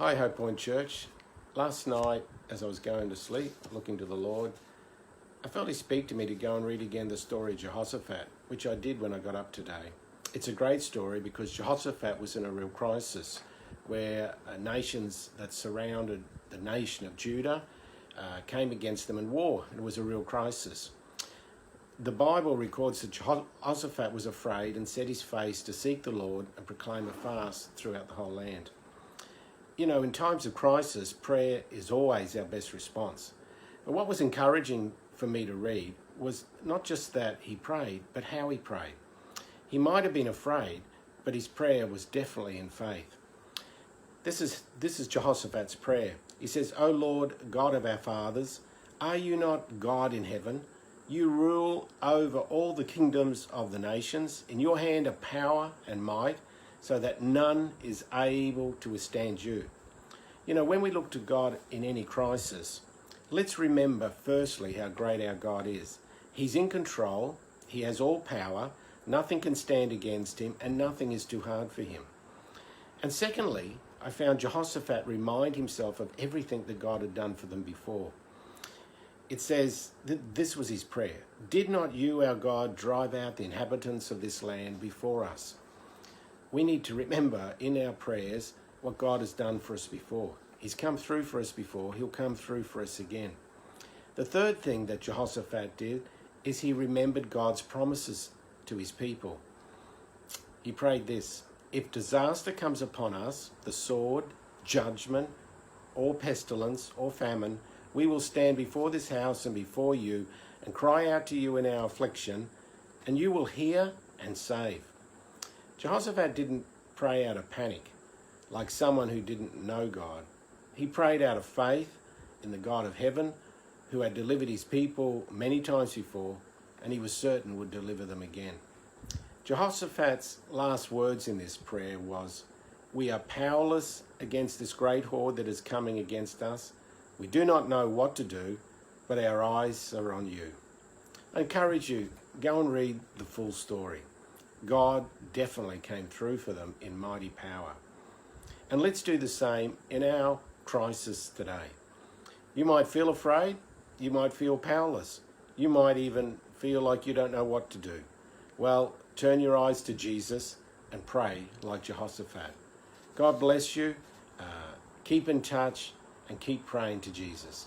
Hi, Hope Point Church. Last night, as I was going to sleep, looking to the Lord, I felt He speak to me to go and read again the story of Jehoshaphat, which I did when I got up today. It's a great story because Jehoshaphat was in a real crisis where nations that surrounded the nation of Judah came against them in war. It was a real crisis. The Bible records that Jehoshaphat was afraid and set his face to seek the Lord and proclaim a fast throughout the whole land. You know, in times of crisis, prayer is always our best response. But what was encouraging for me to read was not just that he prayed, but how he prayed. He might have been afraid, but his prayer was definitely in faith. This is Jehoshaphat's prayer. He says, "O Lord, God of our fathers, are you not God in heaven? You rule over all the kingdoms of the nations. In your hand are power and might, so that none is able to withstand you." You know, when we look to God in any crisis, let's remember firstly how great our God is. He's in control, He has all power, nothing can stand against Him, and nothing is too hard for Him. And secondly, I found Jehoshaphat remind himself of everything that God had done for them before. It says, this was his prayer, "Did not you, our God, drive out the inhabitants of this land before us?" We need to remember in our prayers what God has done for us before. He's come through for us before, He'll come through for us again. The third thing that Jehoshaphat did is he remembered God's promises to his people. He prayed this, "If disaster comes upon us, the sword, judgment, or pestilence, or famine, we will stand before this house and before you and cry out to you in our affliction, and you will hear and save." Jehoshaphat didn't pray out of panic, like someone who didn't know God. He prayed out of faith in the God of heaven, who had delivered his people many times before, and he was certain would deliver them again. Jehoshaphat's last words in this prayer was, "We are powerless against this great horde that is coming against us. We do not know what to do, but our eyes are on you." I encourage you, go and read the full story. God definitely came through for them in mighty power. And let's do the same in our crisis today. You might feel afraid, you might feel powerless, you might even feel like you don't know what to do. Well, turn your eyes to Jesus and pray like Jehoshaphat. God bless you, keep in touch and keep praying to Jesus.